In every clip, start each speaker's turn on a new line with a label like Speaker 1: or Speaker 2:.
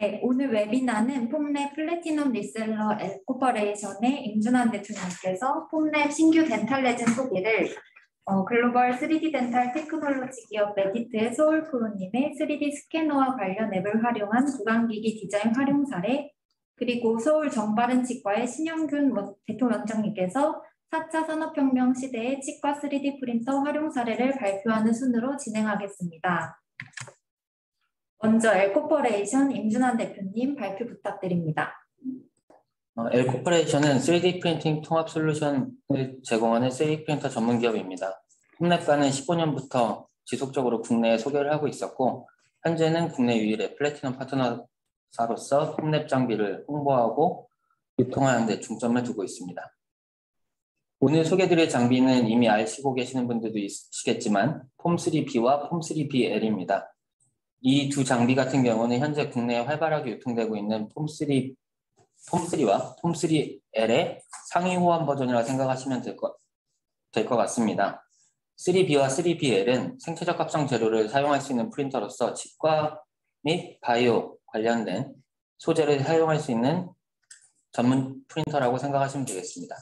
Speaker 1: 네, 오늘 웨비나는 폼랩 플래티넘 리셀러 L코퍼레이션의 임준환 대표님께서 폼랩 신규 덴탈 레진 소개를 글로벌 3D 덴탈 테크놀로지 기업 메디트의 서울프로님의 3D 스캐너와 관련 앱을 활용한 구강기기 디자인 활용 사례, 그리고 서울 정바른 치과의 신영균 대표원장님께서 4차 산업혁명 시대의 치과 3D 프린터 활용 사례를 발표하는 순으로 진행하겠습니다. 먼저 L코퍼레이션 임준환 대표님 발표 부탁드립니다.
Speaker 2: L코퍼레이션은 3D 프린팅 통합 솔루션을 제공하는 3D 프린터 전문 기업입니다. 폼랩과는 15년부터 지속적으로 국내에 소개를 하고 있었고, 현재는 국내 유일의 플래티넘 파트너사로서 폼랩 장비를 홍보하고 유통하는 데 중점을 두고 있습니다. 오늘 소개드릴 장비는 이미 아시고 계시는 분들도 있으시겠지만 폼3B와 폼3BL입니다. 이 두 장비 같은 경우는 현재 국내에 활발하게 유통되고 있는 폼3와 폼3L의 상위 호환 버전이라고 생각하시면 될 것 같습니다. 3B와 3BL은 생체적 합성 재료를 사용할 수 있는 프린터로서 치과 및 바이오 관련된 소재를 사용할 수 있는 전문 프린터라고 생각하시면 되겠습니다.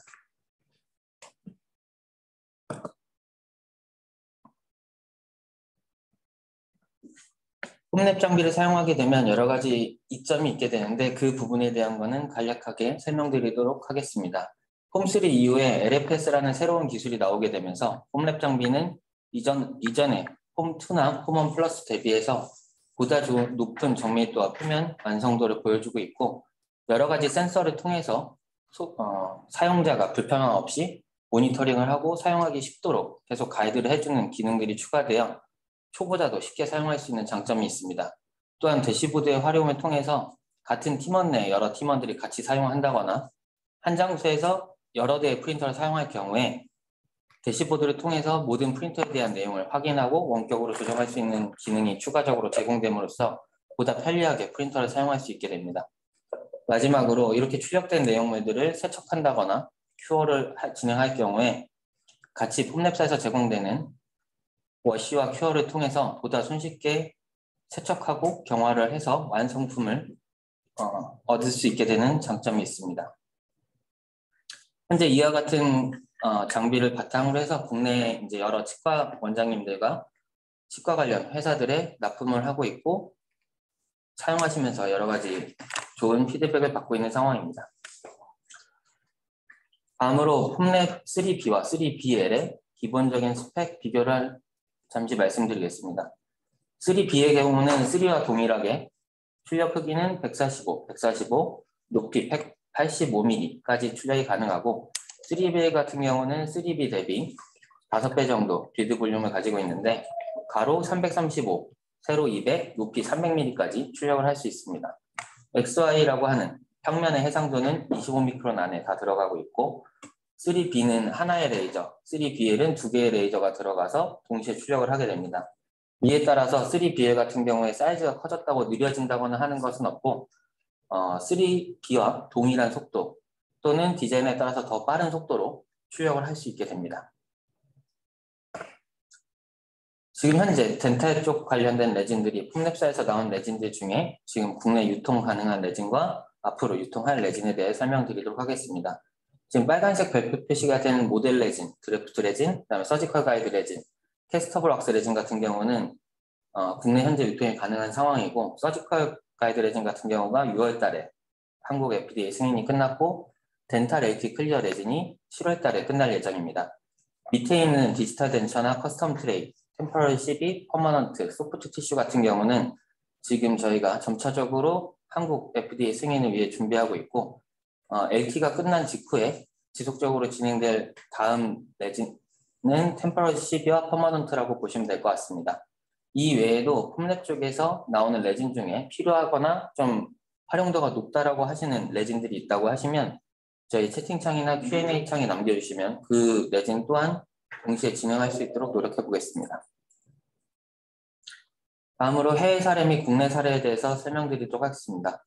Speaker 2: 폼랩 장비를 사용하게 되면 여러 가지 이점이 있게 되는데 그 부분에 대한 거는 간략하게 설명드리도록 하겠습니다. 폼3 이후에 LFS라는 새로운 기술이 나오게 되면서 폼랩 장비는 이전에 폼2나 폼1 플러스 대비해서 보다 높은 정밀도와 표면 완성도를 보여주고 있고, 여러 가지 센서를 통해서 사용자가 불편함 없이 모니터링을 하고 사용하기 쉽도록 계속 가이드를 해주는 기능들이 추가되어 초보자도 쉽게 사용할 수 있는 장점이 있습니다. 또한 대시보드의 활용을 통해서 같은 팀원 내 여러 팀원들이 같이 사용한다거나 한 장소에서 여러 대의 프린터를 사용할 경우에 대시보드를 통해서 모든 프린터에 대한 내용을 확인하고 원격으로 조정할 수 있는 기능이 추가적으로 제공됨으로써 보다 편리하게 프린터를 사용할 수 있게 됩니다. 마지막으로 이렇게 출력된 내용물들을 세척한다거나 큐어를 진행할 경우에 같이 폼랩사에서 제공되는 워시와 큐어를 통해서 보다 손쉽게 세척하고 경화를 해서 완성품을 얻을 수 있게 되는 장점이 있습니다. 현재 이와 같은 장비를 바탕으로 해서 국내 이제 여러 치과 원장님들과 치과 관련 회사들에 납품을 하고 있고 사용하시면서 여러 가지 좋은 피드백을 받고 있는 상황입니다. 다음으로 폼랩 3B와 3BL의 기본적인 스펙 비교를 잠시 말씀드리겠습니다. 3B의 경우는 3와 동일하게 출력 크기는 145, 높이 185mm까지 출력이 가능하고, 3B 같은 경우는 3B 대비 5배 정도 빌드 볼륨을 가지고 있는데 가로 335, 세로 200, 높이 300mm까지 출력을 할 수 있습니다. XY라고 하는 평면의 해상도는 25미크론 안에 다 들어가고 있고, 3B는 하나의 레이저, 3BL은 2개의 레이저가 들어가서 동시에 출력을 하게 됩니다. 이에 따라서 3BL 같은 경우에 사이즈가 커졌다고 느려진다거나 하는 것은 없고 3B와 동일한 속도 또는 디자인에 따라서 더 빠른 속도로 출력을 할 수 있게 됩니다. 지금 현재 덴탈 쪽 관련된 레진들이 폼랩사에서 나온 레진들 중에 지금 국내 유통 가능한 레진과 앞으로 유통할 레진에 대해 설명드리도록 하겠습니다. 지금 빨간색 별표 표시가 된 모델 레진, 드래프트 레진, 그다음에 서지컬 가이드 레진, 캐스터블 왁스 레진 같은 경우는 국내 현재 유통이 가능한 상황이고, 서지컬 가이드 레진 같은 경우가 6월 달에 한국 FDA 승인이 끝났고, 덴탈 AT 클리어 레진이 7월 달에 끝날 예정입니다. 밑에 있는 디지털 덴처나 커스텀 트레이, 템퍼러리 CB, 퍼머넌트, 소프트 티슈 같은 경우는 지금 저희가 점차적으로 한국 FDA 승인을 위해 준비하고 있고, LT가 끝난 직후에 지속적으로 진행될 다음 레진은 템퍼러리 CB와 퍼머넌트라고 보시면 될 것 같습니다. 이 외에도 폼랩 쪽에서 나오는 레진 중에 필요하거나 좀 활용도가 높다라고 하시는 레진들이 있다고 하시면 저희 채팅창이나 Q&A 창에 남겨주시면 그 레진 또한 동시에 진행할 수 있도록 노력해 보겠습니다. 다음으로 해외 사례 및 국내 사례에 대해서 설명드리도록 하겠습니다.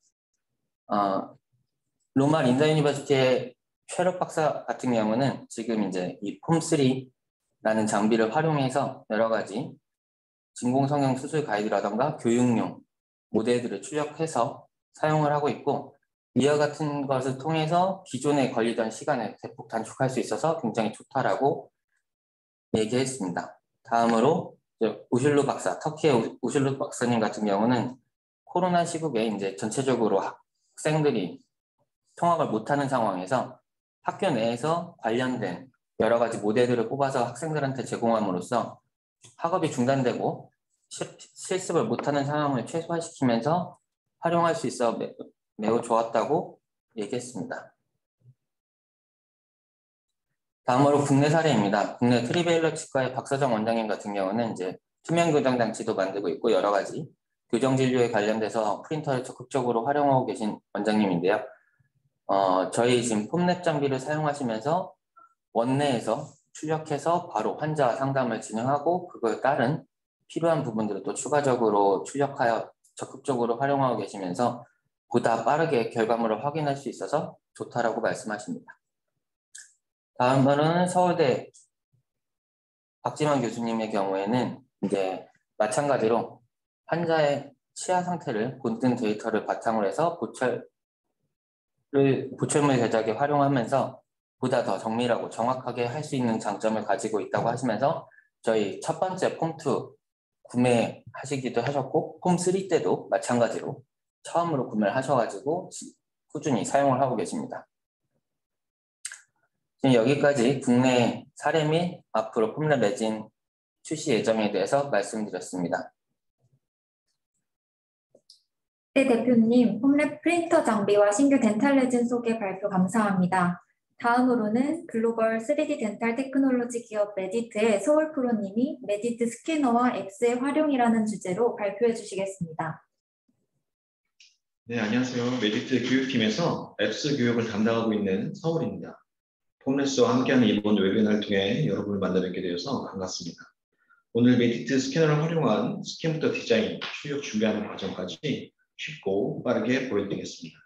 Speaker 2: 로마 린다 유니버시티의 쉐럿 박사 같은 경우는 지금 이제 이 폼3라는 장비를 활용해서 여러 가지 진공성형 수술 가이드라던가 교육용 모델들을 출력해서 사용을 하고 있고 이와 같은 것을 통해서 기존에 걸리던 시간을 대폭 단축할 수 있어서 굉장히 좋다라고 얘기했습니다. 다음으로 우슐루 박사, 터키의 우슐루 박사님 같은 경우는 코로나 시국에 이제 전체적으로 학생들이 통학을 못하는 상황에서 학교 내에서 관련된 여러 가지 모델들을 뽑아서 학생들한테 제공함으로써 학업이 중단되고 실습을 못하는 상황을 최소화시키면서 활용할 수 있어 매우 좋았다고 얘기했습니다. 다음으로 국내 사례입니다. 국내 트리베일러 치과의 박서정 원장님 같은 경우는 이제 투명 교정 장치도 만들고 있고 여러 가지 교정 진료에 관련돼서 프린터를 적극적으로 활용하고 계신 원장님인데요. 저희 지금 폼랩 장비를 사용하시면서 원내에서 출력해서 바로 환자 상담을 진행하고 그거에 따른 필요한 부분들을 또 추가적으로 출력하여 적극적으로 활용하고 계시면서 보다 빠르게 결과물을 확인할 수 있어서 좋다라고 말씀하십니다. 다음으로는 서울대 박지만 교수님의 경우에는 이제 마찬가지로 환자의 치아 상태를 본뜬 데이터를 바탕으로 해서 보철물 제작에 활용하면서 보다 더 정밀하고 정확하게 할 수 있는 장점을 가지고 있다고 하시면서 저희 첫 번째 폼2 구매하시기도 하셨고 폼3 때도 마찬가지로 처음으로 구매를 하셔가지고 꾸준히 사용을 하고 계십니다. 지금 여기까지 국내 사례 및 앞으로 폼랩 레진 출시 예정에 대해서 말씀드렸습니다.
Speaker 1: 네, 대표님, 폼랩 프린터 장비와 신규 덴탈 레진 소개 발표 감사합니다. 다음으로는 글로벌 3D 덴탈 테크놀로지 기업 메디트의 서울 프로님이 메디트 스캐너와 앱스의 활용이라는 주제로 발표해 주시겠습니다.
Speaker 3: 네, 안녕하세요. 메디트 교육팀에서 앱스 교육을 담당하고 있는 서울입니다. 폼랩스와 함께하는 이번 웨비나를 통해 여러분을 만나뵙게 되어서 반갑습니다. 오늘 메디트 스캐너를 활용한 스캔부터 디자인, 출력 준비하는 과정까지 쉽고 빠르게 보여드리겠습니다.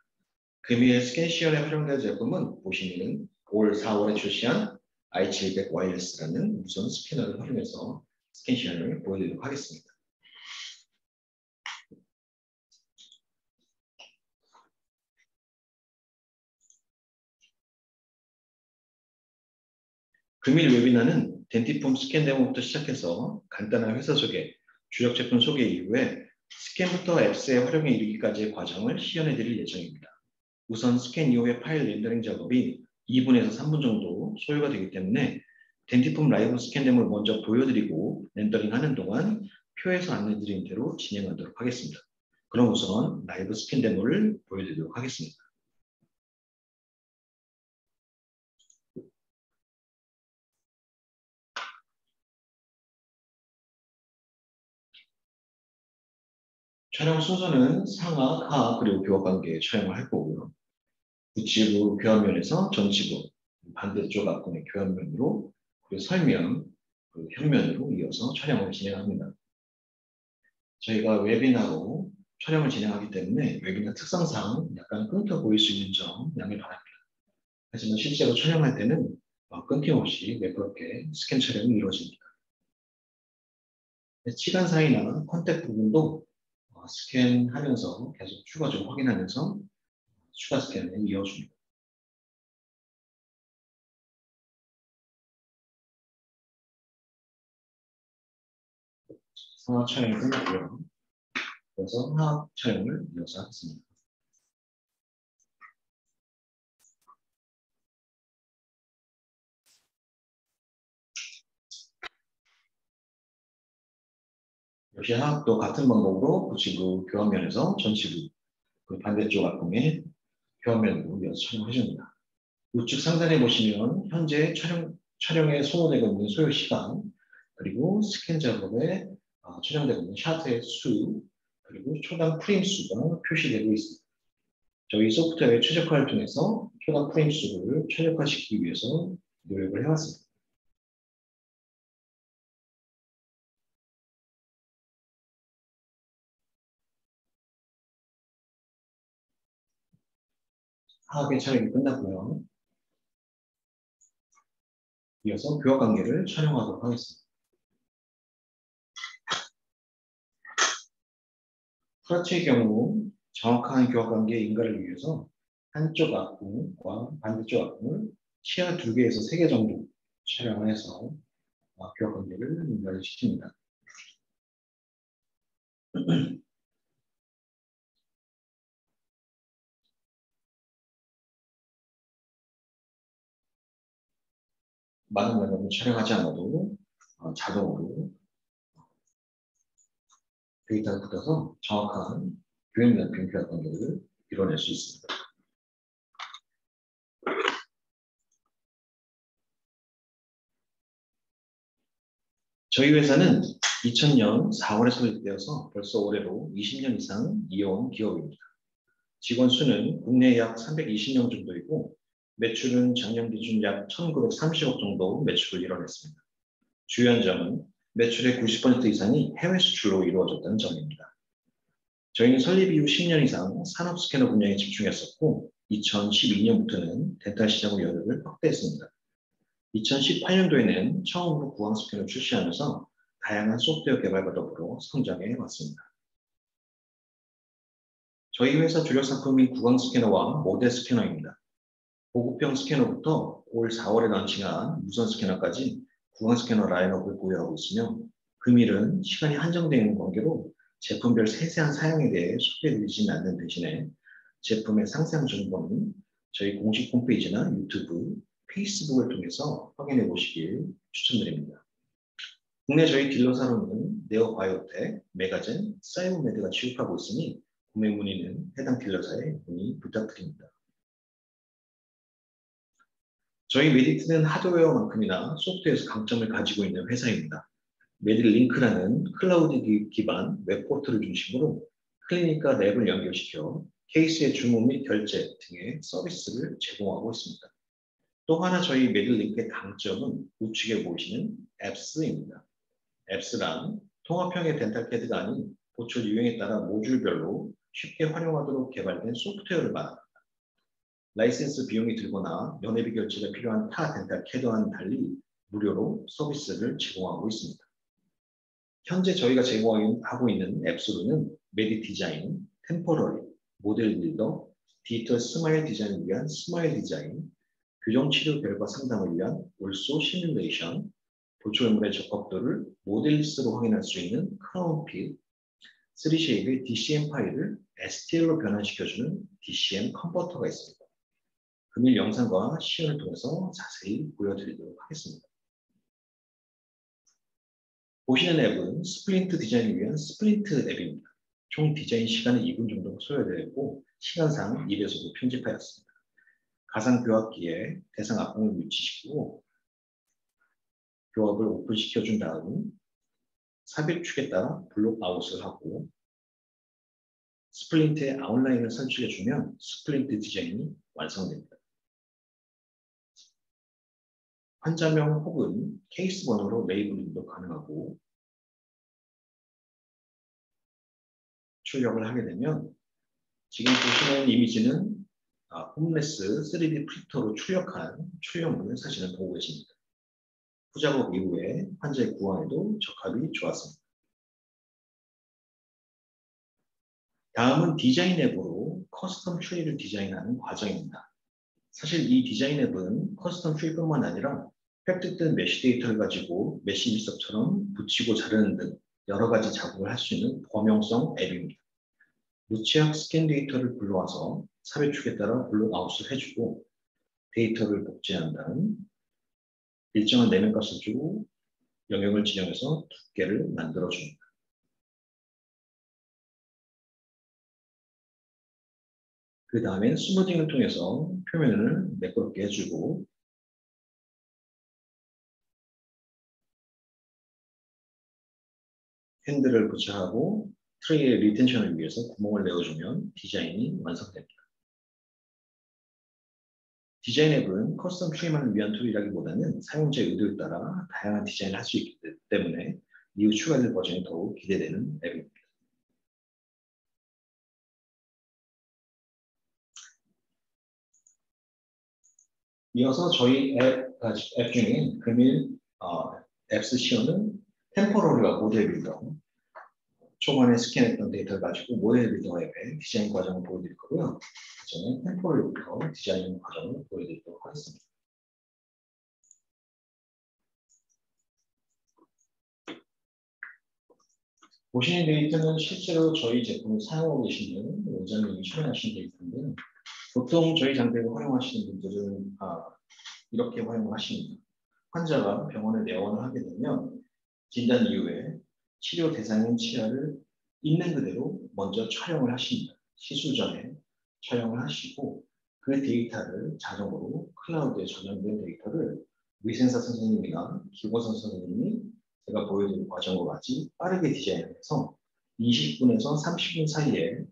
Speaker 3: 금일 스캔시얼에 활용된 제품은 보시는 올 4월에 출시한 i700 와이어리스라는 무선 스캐너를 활용해서 스캔시얼을 보여드리도록 하겠습니다. 금일 웨비나는 덴티폼 스캔 데모부터 시작해서 간단한 회사 소개, 주력 제품 소개 이후에 스캔부터 앱스의 활용에 이르기까지의 과정을 시연해 드릴 예정입니다. 우선 스캔 이후의 파일 렌더링 작업이 2분에서 3분 정도 소요가 되기 때문에 덴티폼 라이브 스캔 데모를 먼저 보여드리고 렌더링 하는 동안 표에서 안내드린 대로 진행하도록 하겠습니다. 그럼 우선 라이브 스캔 데모를 보여드리도록 하겠습니다. 촬영 순서는 상하, 하하, 그리고 교합 관계에 촬영을 할 거고요. 우측으로 교합면에서 전치부, 반대쪽 앞권의 교합면으로, 그리고 설면, 그리고 현면으로 이어서 촬영을 진행합니다. 저희가 웨비나로 촬영을 진행하기 때문에 웨비나 특성상 약간 끊겨 보일 수 있는 점 양해 바랍니다. 하지만 실제로 촬영할 때는 끊김없이 매끄럽게 스캔 촬영이 이루어집니다. 시간 사이나 컨택 부분도 스캔하면서 계속 추가적으로 확인하면서 추가 스캔을 이어줍니다. 상하 촬영이 끝났고요. 그래서 하하 촬영을 이어서 하겠습니다. 역시 하악도 같은 방법으로 우측으로 교합면에서 전치부, 그 반대쪽 앞공의 교합면으로 이어서 촬영해줍니다. 우측 상단에 보시면 현재 촬영에 소모되고 있는 소요 시간, 그리고 스캔 작업에 촬영되고 있는 샷의 수, 그리고 초당 프레임 수가 표시되고 있습니다. 저희 소프트웨어 최적화를 통해서 초당 프레임 수를 최적화시키기 위해서 노력을 해왔습니다. 하악의 촬영이 끝났고요. 이어서 교합 관계를 촬영하도록 하겠습니다. 프라치의 경우 정확한 교합 관계의 인가를 위해서 한쪽 앞궁과 반대쪽 앞궁을 치아 2개에서 3개 정도 촬영을 해서 교합 관계를 인가를 시킵니다. 많은 면을 촬영하지 않아도 자동으로 데이터가 붙어서 정확한 교행napkin 교합 관계를 이뤄낼 수 있습니다. 저희 회사는 2000년 4월에 설립되어서 벌써 올해로 20년 이상 이어온 기업입니다. 직원 수는 국내 약 320명 정도이고 매출은 작년 기준 약 1930억 정도 매출을 이뤄냈습니다. 주요한 점은 매출의 90% 이상이 해외 수출로 이루어졌다는 점입니다. 저희는 설립 이후 10년 이상 산업 스캐너 분야에 집중했었고 2012년부터는 덴탈 시장의 영역을 확대했습니다. 2018년도에는 처음으로 구강 스캐너를 출시하면서 다양한 소프트웨어 개발과 더불어 성장해 왔습니다. 저희 회사 주력 상품인 구강 스캐너와 모델 스캐너입니다. 보급형 스캐너부터 올 4월에 런칭한 무선 스캐너까지 구강 스캐너 라인업을 보유하고 있으며 금일은 시간이 한정되어 있는 관계로 제품별 세세한 사용에 대해 소개해드리지는 않는 대신에 제품의 상세한 정보는 저희 공식 홈페이지나 유튜브, 페이스북을 통해서 확인해 보시길 추천드립니다. 국내 저희 딜러사로는 네오바이오텍, 메가젠, 사이버메드가 취급하고 있으니 구매 문의는 해당 딜러사에 문의 부탁드립니다. 저희 메디트는 하드웨어만큼이나 소프트웨어에서 강점을 가지고 있는 회사입니다. 메디링크라는 클라우드 기반 웹포털을 중심으로 클리닉과 랩을 연결시켜 케이스의 주문 및 결제 등의 서비스를 제공하고 있습니다. 또 하나 저희 메디링크의 강점은 우측에 보이시는 앱스입니다. 앱스란 통합형의 덴탈 패드가 아닌 보철 유형에 따라 모듈별로 쉽게 활용하도록 개발된 소프트웨어를 말합니다. 라이센스 비용이 들거나 연회비 결제가 필요한 타 덴탈 캐드와는 달리 무료로 서비스를 제공하고 있습니다. 현재 저희가 제공하고 있는 앱스로는 메디 디자인, 템포러리, 모델 빌더, 디지털 스마일 디자인을 위한 스마일 디자인, 교정 치료 결과 상담을 위한 올소 시뮬레이션, 보초인물의 적합도를 모델리스트로 확인할 수 있는 크라운 핏, 3쉐입의 DCM 파일을 STL로 변환시켜주는 DCM 컨버터가 있습니다. 금일 영상과 시연을 통해서 자세히 보여드리도록 하겠습니다. 보시는 앱은 스플린트 디자인을 위한 스플린트 앱입니다. 총 디자인 시간은 2분 정도 소요되었고 시간상 2배속으로 편집하였습니다. 가상 교합기에 대상 앞봉을 위치시키고 교합을 오픈시켜준 다음 삽입축에 따라 블록 아웃을 하고 스플린트의 아웃라인을 선출해주면 스플린트 디자인이 완성됩니다. 환자명 혹은 케이스 번호로 레이블링도 가능하고 출력을 하게 되면 지금 보시는 이미지는 홈레스 3D 프린터로 출력한 출력물을 사진을 보고 계십니다. 후작업 이후에 환자의 구강에도 적합이 좋았습니다. 다음은 디자인 앱으로 커스텀 트리를 디자인하는 과정입니다. 사실 이 디자인 앱은 커스텀 트리뿐만 아니라 획득된 메쉬 데이터를 가지고 메쉬 밀접처럼 붙이고 자르는 등 여러 가지 작업을 할 수 있는 범용성 앱입니다. 무취약 스캔 데이터를 불러와서 삽입축에 따라 블록 아웃을 해주고 데이터를 복제한 다음 일정한 내면값을 주고 영역을 지정해서 두께를 만들어줍니다. 그 다음엔 스무딩을 통해서 표면을 매끄럽게 해주고 핸들을 부착하고 트레이의 리텐션을 위해서 구멍을 내어주면 디자인이 완성됩니다. 디자인 앱은 커스텀 트리만을 위한 툴이라기보다는 사용자의 의도에 따라 다양한 디자인을 할 수 있기 때문에 이후 추가될 버전이 더욱 기대되는 앱입니다. 이어서 저희 앱 중에 금일 앱스 시연은 템포러리와 모델 빌더, 초반에 스캔했던 데이터를 가지고 모델 빌더 앱의 디자인 과정을 보여드릴 거고요. 그 전에 템포럴부터 디자인 과정을 보여드리도록 하겠습니다. 보시는 데이터는 실제로 저희 제품을 사용하고 계시는 원장님이 촬영하신 데이터인데요. 보통 저희 장비를 활용하시는 분들은 이렇게 활용을 하십니다. 환자가 병원에 내원을 하게 되면 진단 이후에 치료 대상인 치아를 있는 그대로 먼저 촬영을 하십니다. 시술 전에 촬영을 하시고 그 데이터를 자동으로 클라우드에 저장된 데이터를 위생사 선생님이나 기고선 선생님이 제가 보여드린 과정과 같이 빠르게 디자인해서 20분에서 30분 사이에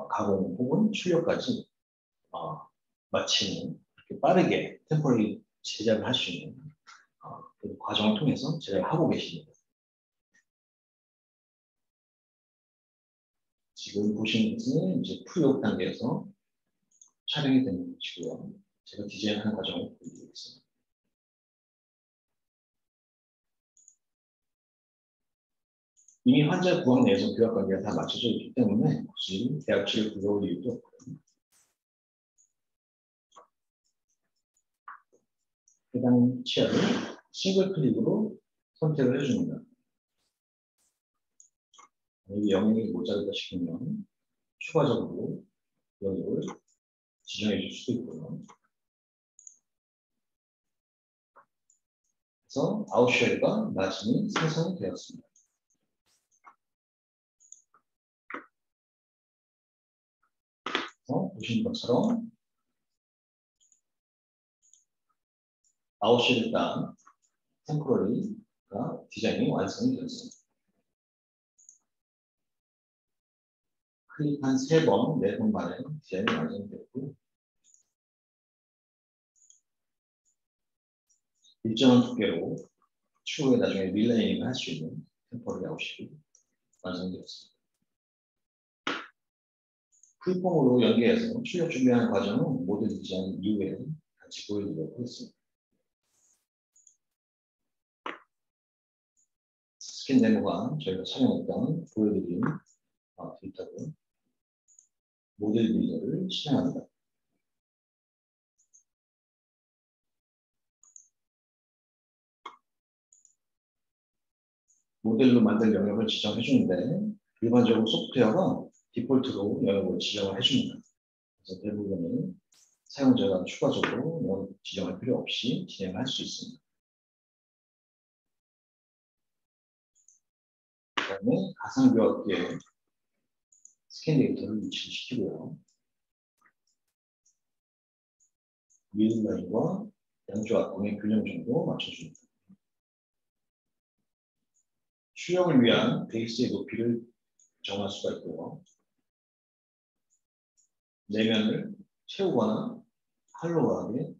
Speaker 3: 가공 혹은 출력까지 마치는 이렇게 빠르게 템포리 제작을 할 수 있는 그 과정을 통해서 제작을 하고 계십니다. 지금 보시는 것은 이제 프리업 단계에서 촬영이 되는 것이고요. 제가 디자인하는 과정을 보여드리겠습니다. 이미 환자 부항 내에서 교합 관계가 다 맞춰져 있기 때문에 굳이 대합치를 불러올 이유도 없고요. 해당 치아를 싱글 클릭으로 선택을 해줍니다. 여기 영역이 모자르다 싶으면 추가적으로 영역을 지정해 줄 수도 있고요. 그래서 아웃쉘과 마진이 생성이 되었습니다. 그래서 보시는 것처럼 아웃쉘을 딴 템포러리가 디자인이 완성이 되었습니다. 클릭 한 3번, 4번 만에 디자인이 완성됐고 일정한 두께로 추후에 나중에 릴레이닝을 할 수 있는 템포러리 아웃쉘이 완성되었습니다. 풀폼으로 연계해서 출력 준비하는 과정은 모델 디자인 이후에 같이 보여드리도록 하겠습니다. 스캔 데모가 저희가 촬영했던 보여드린 데이터로 모델 빌더를 실행합니다. 모델로 만들 영역을 지정해 주는데 일반적으로 소프트웨어가 디폴트로 영역을 지정을 해줍니다. 그래서 대부분은 사용자가 추가적으로 영역 지정할 필요 없이 진행할 수 있습니다. 그 다음에 가상교합기에 스캔 데이터를 위치시키고요. 미들라인과 양쪽 앞공의 균형 정도 맞춰줍니다. 출력을 위한 베이스의 높이를 정할 수가 있고요. 내면을 채우거나 할로우하게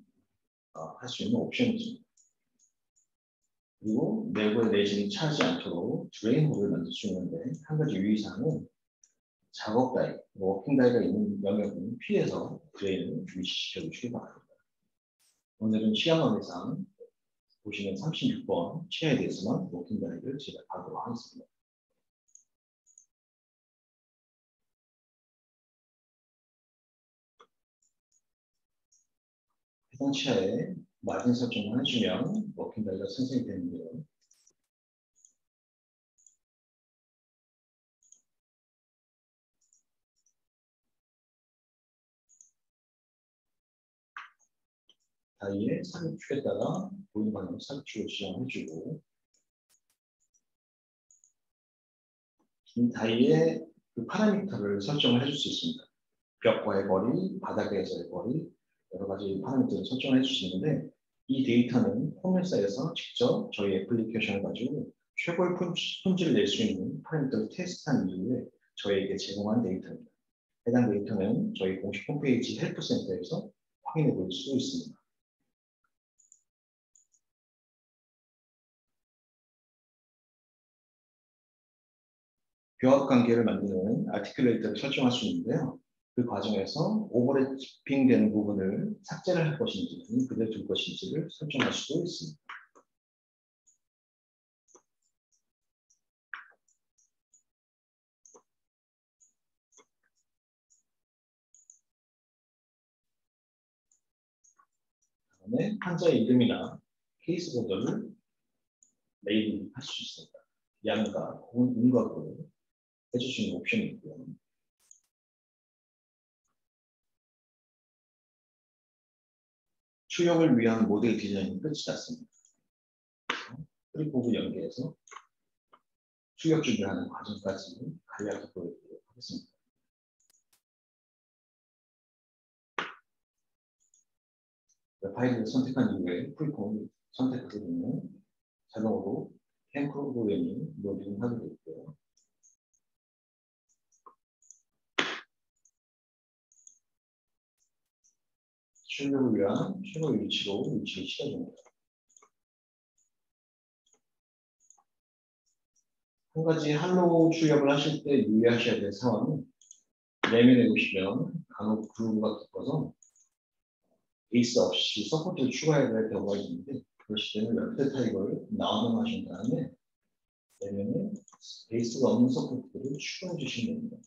Speaker 3: 할 수 있는 옵션이 있습니다. 그리고 내부의 레진이 차지 않도록 드레인 홀을 만들 수 있는데 한 가지 유의사항은 작업 다이, 워킹 다이가 있는 영역은 피해서 드레인을 위치시켜 주시기 바랍니다. 오늘은 시간관계상 보시면 36번 치아에 대해서만 워킹 다이를 제작하도록 하겠습니다. 해당 치아에 마진 설정을 해주면 워킹 다이가 생성이 되는데요. 다이의 삽입축에 따라 보이는 방향으로 삽입축을 지정해주고 이 다이의 그 파라미터를 설정을 해줄 수 있습니다. 벽과의 거리, 바닥에서의 거리, 여러 가지 파라미터를 설정해 줄 수 있는데 이 데이터는 폼랩사에서 직접 저희 애플리케이션을 가지고 최고의 품질을 낼 수 있는 파라미터를 테스트한 이후에 저희에게 제공한 데이터입니다. 해당 데이터는 저희 공식 홈페이지 헬프센터에서 확인해 볼 수 있습니다. 교합 관계를 만드는 아티큘레이터를 설정할 수 있는데요. 그 과정에서 오버래핑 되는 부분을 삭제를 할 것인지 그대로 둘 것인지를 설정할 수도 있습니다. 그다음에 환자의 이름이나 케이스 코드를 레이블 하실 수 있습니다. 양가 혹은 음각으로 해주시는 옵션이 있고요. 출력을 위한 모델 디자인은 끝이 났습니다. 프리포브 연계해서 출력 준비하는 과정까지 간략히 보여드리도록 하겠습니다. 파일을 선택한 이후에 프리포브 선택하게 되면 자동으로 캠 프로그램이 로딩하게 되고요. 출력을 위한 출력 위치를 시켜줍니다. 한 가지 할로우 출력을 하실 때 유의하셔야 될 사항은 내면에 보시면 간혹 그루브가 깊어서 베이스 없이 서포트를 추가해야 될 경우가 있는데 그러실 때는 웹 타입을 나오명하신 다음에 내면에 베이스가 없는 서포트를 추가해 주시면 됩니다.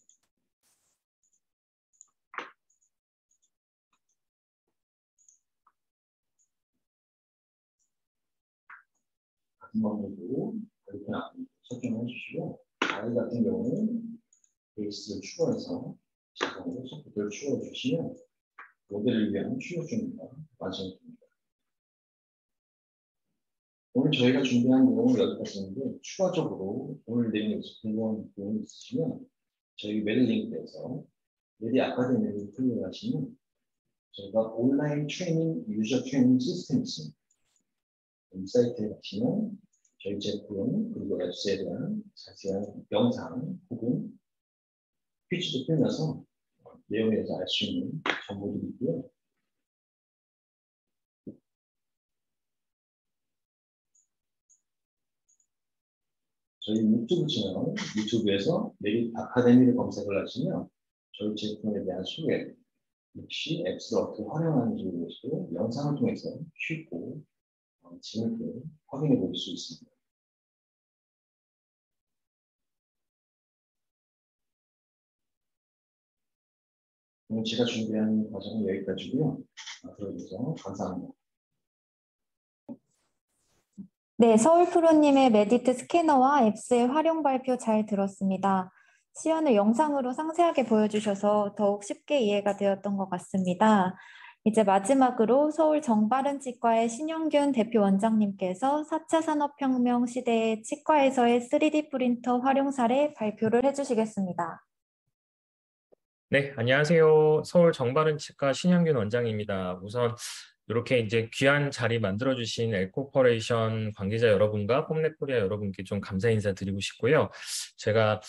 Speaker 3: 같은 방법으로 이렇게 설정해 주시고 아이 같은 경우는 베이스를 추가해서 자동으로 서포트를 추가해 주시면 모델을 위한 출력 준비가 완성됩니다. 오늘 저희가 준비한 내용은 여기까지인데 추가적으로 오늘 내용에서 궁금한 부분이 있으시면 저희 메일 링크에서 메디 아카데미를 클릭하시면 저희가 온라인 트레이닝, 유저 트레이닝 시스템이 있습니다. 이 사이트에 가시면 저희 제품 그리고 앱스에 대한 자세한 영상 혹은 퀴즈도 풀면서 내용에 대해서 알 수 있는 정보들이 있고요. 저희 유튜브 채널, 유튜브에서 메리 아카데미를 검색을 하시면 저희 제품에 대한 소개, 역시 앱스를 어떻게 활용하는지에 대해서 영상을 통해서 쉽고 재밌게 확인해 볼 수 있습니다. 오늘 제가 준비한 과정은 여기까지고요. 들어주셔서 감사합니다.
Speaker 1: 네, 서울프로님의 메디트 스캐너와 앱스의 활용 발표 잘 들었습니다. 시연을 영상으로 상세하게 보여주셔서 더욱 쉽게 이해가 되었던 것 같습니다. 이제 마지막으로 서울 정바른치과의 신영균 대표 원장님께서 4차 산업혁명 시대의 치과에서의 3D 프린터 활용 사례 발표를 해주시겠습니다.
Speaker 4: 네, 안녕하세요. 서울 정바른치과 신영균 원장입니다. 우선 이렇게 이제 귀한 자리 만들어주신 엘코퍼레이션 관계자 여러분과 폼랩코리아 여러분께 좀 감사 인사 드리고 싶고요. 제가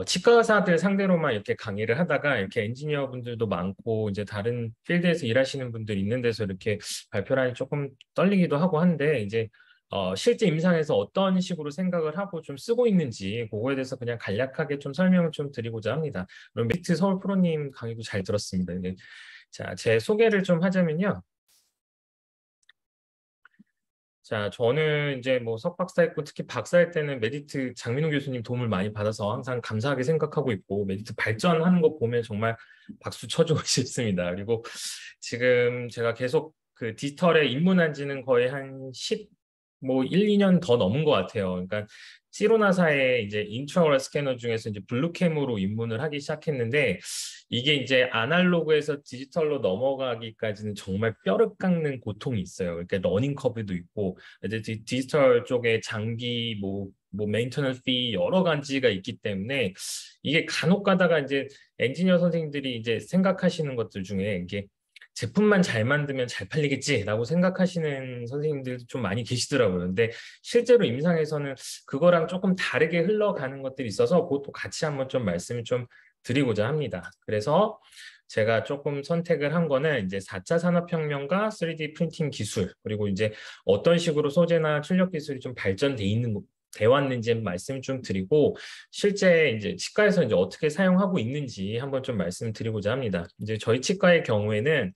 Speaker 4: 치과 의사들 상대로만 이렇게 강의를 하다가 이렇게 엔지니어 분들도 많고 이제 다른 필드에서 일하시는 분들 있는 데서 이렇게 발표를 하니 조금 떨리기도 하고 한데 이제 실제 임상에서 어떤 식으로 생각을 하고 좀 쓰고 있는지 그거에 대해서 그냥 간략하게 좀 설명을 좀 드리고자 합니다. 그럼 메디트 서울 프로님 강의도 잘 들었습니다. 네. 자, 제 소개를 좀 하자면요. 자, 저는 이제 뭐 석박사 했고 특히 박사할 때는 메디트 장민호 교수님 도움을 많이 받아서 항상 감사하게 생각하고 있고 메디트 발전하는 거 보면 정말 박수 쳐주고 싶습니다. 그리고 지금 제가 계속 그 디지털에 입문한 지는 거의 한 1, 2년 더 넘은 것 같아요. 그러니까 시로나사의 이제 인트라오럴 스캐너 중에서 이제 블루캠으로 입문을 하기 시작했는데 이게 이제 아날로그에서 디지털로 넘어가기까지는 정말 뼈를 깎는 고통이 있어요. 그러니까 러닝 커브도 있고 이제 디지털 쪽에 장비 뭐 메인터넌스 피 여러 가지가 있기 때문에 이게 간혹 가다가 이제 엔지니어 선생님들이 이제 생각하시는 것들 중에 이게 제품만 잘 만들면 잘 팔리겠지라고 생각하시는 선생님들도 좀 많이 계시더라고요. 근데 실제로 임상에서는 그거랑 조금 다르게 흘러가는 것들이 있어서 그것도 같이 한번 좀 말씀을 좀 드리고자 합니다. 그래서 제가 조금 선택을 한 거는 이제 4차 산업혁명과 3D 프린팅 기술 그리고 이제 어떤 식으로 소재나 출력 기술이 좀 발전돼 있는 돼 왔는지 말씀 좀 드리고 실제 이제 치과에서 이제 어떻게 사용하고 있는지 한번 좀 말씀드리고자 합니다. 이제 저희 치과의 경우에는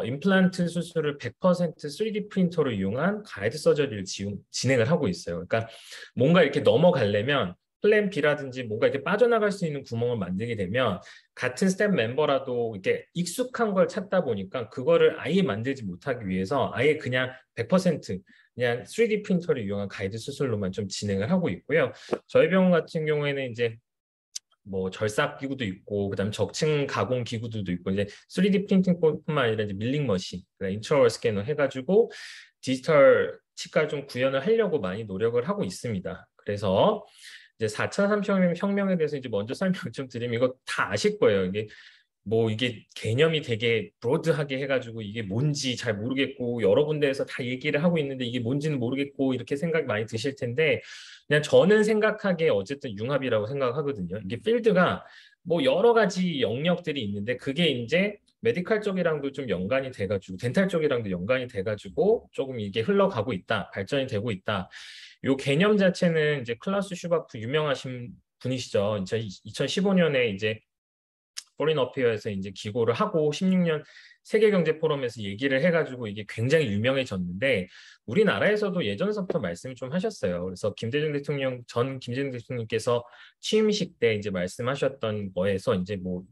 Speaker 4: 임플란트 수술을 100% 3D 프린터로 이용한 가이드 서저리를 진행을 하고 있어요. 그러니까 뭔가 이렇게 넘어가려면 플랜 B라든지 뭔가 이렇게 빠져나갈 수 있는 구멍을 만들게 되면 같은 스텝 멤버라도 이렇게 익숙한 걸 찾다 보니까 그거를 아예 만들지 못하기 위해서 아예 그냥 100% 그냥 3D 프린터를 이용한 가이드 수술로만 좀 진행을 하고 있고요. 저희 병원 같은 경우에는 이제 뭐 절삭 기구도 있고 그다음 적층 가공 기구들도 있고 이제 3D 프린팅뿐만 아니라 이제 밀링 머신, 인트라월 스캐너 해가지고 디지털 치과 좀 구현을 하려고 많이 노력을 하고 있습니다. 그래서 이제 4차 산업혁명에 대해서 이제 먼저 설명 좀 드리면 이거 다 아실 거예요. 이게 개념이 되게 브로드하게 해가지고 이게 뭔지 잘 모르겠고 여러 군데에서 다 얘기를 하고 있는데 이게 뭔지는 모르겠고 이렇게 생각 많이 드실 텐데 그냥 저는 생각하기에 어쨌든 융합이라고 생각하거든요. 이게 필드가 뭐 여러 가지 영역들이 있는데 그게 이제 메디컬 쪽이랑도 좀 연관이 돼가지고 덴탈 쪽이랑도 연관이 돼가지고 조금 이게 흘러가고 있다, 발전이 되고 있다. 요 개념 자체는 이제 클라우스 슈바프 유명하신 분이시죠. 2015년에 이제 포린 어피어에서 이제 기고를 하고 16년 세계경제포럼에서 얘기를 해가지고 이게 굉장히 유명해졌는데 우리나라에서도 예전서부터 말씀을 좀 하셨어요. 그래서 전 김대중 대통령께서 취임식 때 이제 말씀하셨던 거에서 이제 뭐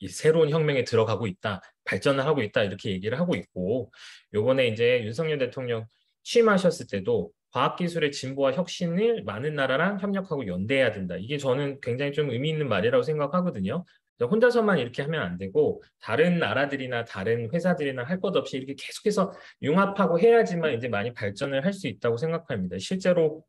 Speaker 4: 이 새로운 혁명에 들어가고 있다, 발전을 하고 있다 이렇게 얘기를 하고 있고 요번에 이제 윤석열 대통령 취임하셨을 때도 과학기술의 진보와 혁신을 많은 나라랑 협력하고 연대해야 된다. 이게 저는 굉장히 좀 의미 있는 말이라고 생각하거든요. 혼자서만 이렇게 하면 안 되고 다른 나라들이나 다른 회사들이나 할 것 없이 이렇게 계속해서 융합하고 해야지만 이제 많이 발전을 할 수 있다고 생각합니다. 실제로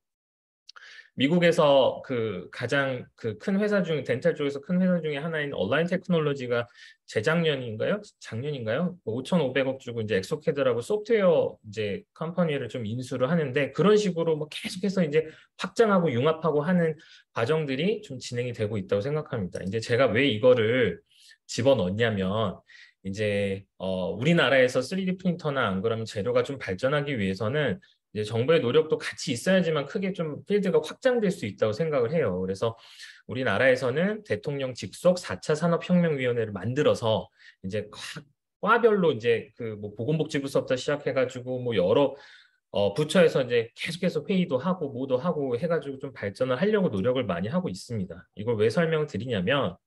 Speaker 4: 미국에서 가장 큰 회사 중 덴탈 쪽에서 큰 회사 중에 하나인 얼라인 테크놀로지가 재작년인가요? 작년인가요? 5,500억 주고 이제 엑소캐드라고 소프트웨어 이제 컴퍼니를 좀 인수를 하는데 그런 식으로 뭐 계속해서 이제 확장하고 융합하고 하는 과정들이 좀 진행이 되고 있다고 생각합니다. 이제 제가 왜 이거를 집어넣냐면 이제 우리나라에서 3D 프린터나 안 그러면 재료가 좀 발전하기 위해서는 이제 정부의 노력도 같이 있어야지만 크게 좀 필드가 확장될 수 있다고 생각을 해요. 그래서 우리나라에서는 대통령 직속 4차 산업혁명위원회를 만들어서 이제 과별로 이제 뭐 보건복지부서부터 시작해가지고 뭐 여러 부처에서 이제 계속해서 회의도 하고 뭐도 하고 해가지고 좀 발전을 하려고 노력을 많이 하고 있습니다. 이걸 왜 설명드리냐면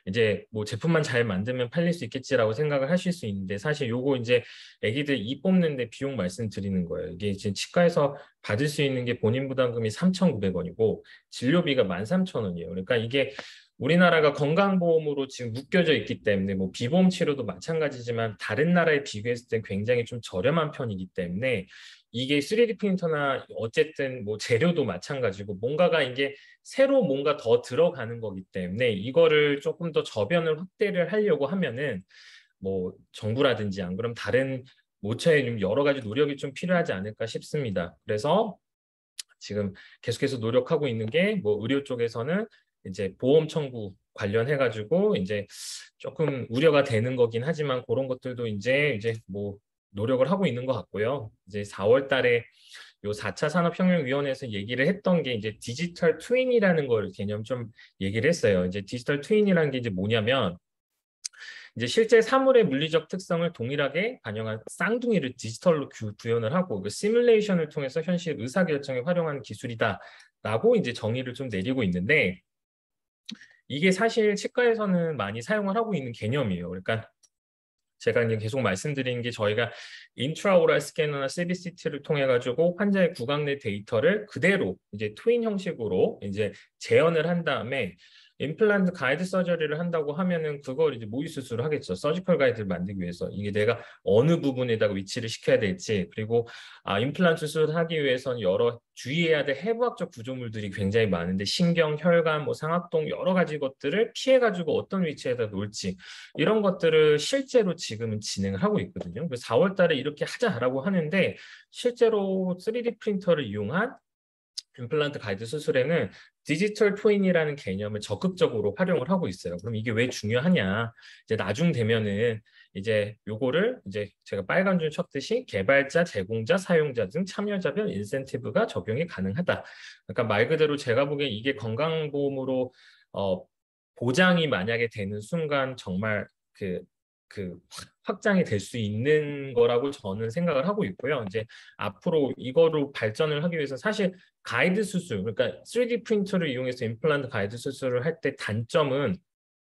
Speaker 4: 이제 뭐 제품만 잘 만들면 팔릴 수 있겠지라고 생각을 하실 수 있는데 사실 요거 이제 애기들 이 뽑는데 비용 말씀드리는 거예요. 이게 지금 치과에서 받을 수 있는 게 본인 부담금이 3,900원이고 진료비가 13,000원이에요. 그러니까 이게 우리나라가 건강보험으로 지금 묶여져 있기 때문에 뭐 비보험 치료도 마찬가지지만 다른 나라에 비교했을 때 굉장히 좀 저렴한 편이기 때문에 이게 3D 프린터나 어쨌든 뭐 재료도 마찬가지고 뭔가가 이게 새로 뭔가 더 들어가는 거기 때문에 이거를 조금 더 저변을 확대를 하려고 하면은 뭐 정부라든지 안 그럼 다른 모처에 좀 여러 가지 노력이 좀 필요하지 않을까 싶습니다. 그래서 지금 계속해서 노력하고 있는 게 뭐 의료 쪽에서는 이제 보험 청구 관련해 가지고 이제 조금 우려가 되는 거긴 하지만 그런 것들도 이제 뭐 노력을 하고 있는 것 같고요. 이제 4월 달에 요 4차 산업혁명위원회에서 얘기를 했던 게 이제 디지털 트윈이라는 걸 개념 좀 얘기를 했어요. 이제 디지털 트윈이라는 게 이제 뭐냐면 이제 실제 사물의 물리적 특성을 동일하게 반영한 쌍둥이를 디지털로 구현을 하고 그 시뮬레이션을 통해서 현실 의사결정에 활용하는 기술이다라고 이제 정의를 좀 내리고 있는데 이게 사실 치과에서는 많이 사용을 하고 있는 개념이에요. 그러니까 제가 이제 계속 말씀드리는 게 저희가 인트라오럴 스캐너나 CBCT를 통해 가지고 환자의 구강 내 데이터를 그대로 이제 트윈 형식으로 이제 재현을 한 다음에 임플란트 가이드 서저리를 한다고 하면은 그걸 이제 모의 수술을 하겠죠. 서지컬 가이드를 만들기 위해서 이게 내가 어느 부분에다가 위치를 시켜야 될지 그리고 임플란트 수술을 하기 위해서는 여러 주의해야 될 해부학적 구조물들이 굉장히 많은데 신경, 혈관, 뭐 상악동 여러 가지 것들을 피해 가지고 어떤 위치에다 놓을지 이런 것들을 실제로 지금은 진행을 하고 있거든요. 그래서 4월 달에 이렇게 하자라고 하는데 실제로 3D 프린터를 이용한 임플란트 가이드 수술에는 디지털 트윈이라는 개념을 적극적으로 활용을 하고 있어요. 그럼 이게 왜 중요하냐? 이제 나중 되면은 이제 요거를 이제 제가 빨간 줄 쳤듯이 개발자, 제공자, 사용자 등 참여자별 인센티브가 적용이 가능하다. 그러니까 말 그대로 제가 보기에 이게 건강보험으로 보장이 만약에 되는 순간 정말 확장이 될 수 있는 거라고 저는 생각을 하고 있고요. 이제 앞으로 이거로 발전을 하기 위해서 사실 가이드 수술, 그러니까 3D 프린터를 이용해서 임플란트 가이드 수술을 할 때 단점은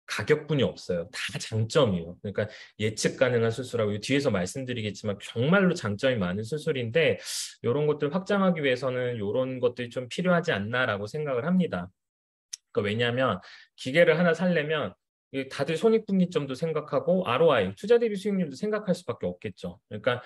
Speaker 4: 가격뿐이 없어요. 다 장점이에요. 그러니까 예측 가능한 수술하고 뒤에서 말씀드리겠지만 정말로 장점이 많은 수술인데 이런 것들 확장하기 위해서는 이런 것들이 좀 필요하지 않나라고 생각을 합니다. 그러니까 왜냐하면 기계를 하나 살려면 다들 손익분기점도 생각하고 ROI, 투자 대비 수익률도 생각할 수밖에 없겠죠. 그러니까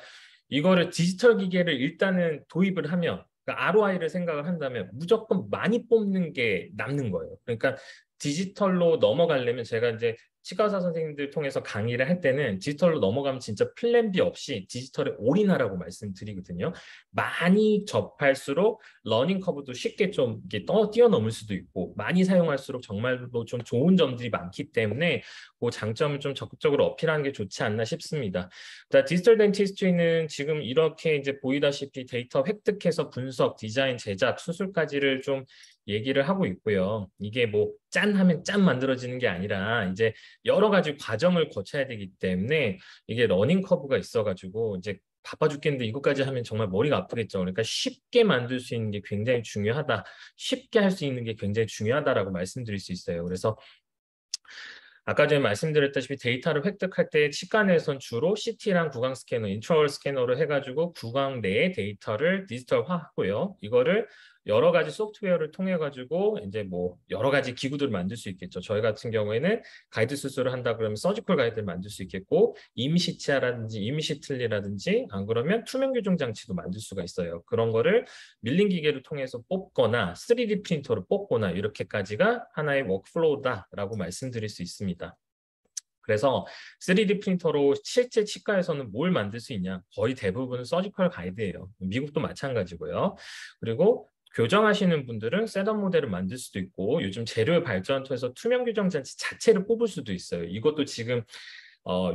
Speaker 4: 이거를 디지털 기계를 일단은 도입을 하면 그러니까 ROI를 생각을 한다면 무조건 많이 뽑는 게 남는 거예요. 그러니까 디지털로 넘어가려면 제가 이제 치과의사 선생님들 통해서 강의를 할 때는 디지털로 넘어가면 진짜 플랜 B 없이 디지털에 올인하라고 말씀드리거든요. 많이 접할수록 러닝 커브도 쉽게 좀 이렇게 뛰어넘을 수도 있고 많이 사용할수록 정말로 좀 좋은 점들이 많기 때문에 그 장점을 좀 적극적으로 어필하는 게 좋지 않나 싶습니다. 디지털 덴티스트리는 지금 이렇게 이제 보이다시피 데이터 획득해서 분석, 디자인, 제작, 수술까지를 좀 얘기를 하고 있고요. 이게 뭐 짠 하면 짠 만들어지는 게 아니라 이제 여러 가지 과정을 거쳐야 되기 때문에 이게 러닝 커브가 있어가지고 이제 바빠 죽겠는데 이것까지 하면 정말 머리가 아프겠죠. 그러니까 쉽게 만들 수 있는 게 굉장히 중요하다. 쉽게 할 수 있는 게 굉장히 중요하다라고 말씀드릴 수 있어요. 그래서 아까 전에 말씀드렸다시피 데이터를 획득할 때 치과 내에선 주로 CT랑 구강 스캐너, 인트라오럴 스캐너로 해가지고 구강 내의 데이터를 디지털화하고요. 이거를 여러 가지 소프트웨어를 통해 가지고 이제 뭐 여러 가지 기구들을 만들 수 있겠죠. 저희 같은 경우에는 가이드 수술을 한다 그러면 서지컬 가이드를 만들 수 있겠고 임시 치아라든지 임시 틀니라든지 안 그러면 투명 교정 장치도 만들 수가 있어요. 그런 거를 밀링 기계를 통해서 뽑거나 3D 프린터로 뽑거나 이렇게까지가 하나의 워크플로우다라고 말씀드릴 수 있습니다. 그래서 3D 프린터로 실제 치과에서는 뭘 만들 수 있냐? 거의 대부분은 서지컬 가이드예요. 미국도 마찬가지고요. 그리고 교정하시는 분들은 셋업 모델을 만들 수도 있고 요즘 재료의 발전을 통해서 투명 교정 장치 자체를 뽑을 수도 있어요. 이것도 지금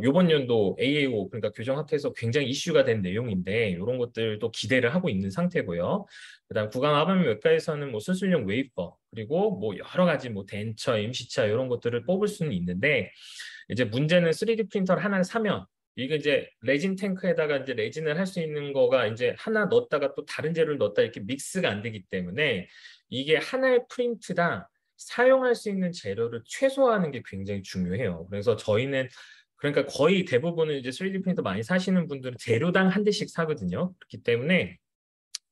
Speaker 4: 이번 연도 AAO 그러니까 교정학회에서 굉장히 이슈가 된 내용인데 이런 것들도 기대를 하고 있는 상태고요. 그다음 구강 하반면외과에서는 뭐 수술용 웨이퍼 그리고 뭐 여러 가지 뭐 덴처, 임시차 이런 것들을 뽑을 수는 있는데 이제 문제는 3D 프린터를 하나 사면 이게 이제 레진 탱크에다가 이제 레진을 할 수 있는 거가 이제 하나 넣었다가 또 다른 재료를 넣었다 이렇게 믹스가 안 되기 때문에 이게 하나의 프린트당 사용할 수 있는 재료를 최소화하는 게 굉장히 중요해요. 그래서 저희는 그러니까 거의 대부분은 이제 3D 프린터 많이 사시는 분들은 재료당 한 대씩 사거든요. 그렇기 때문에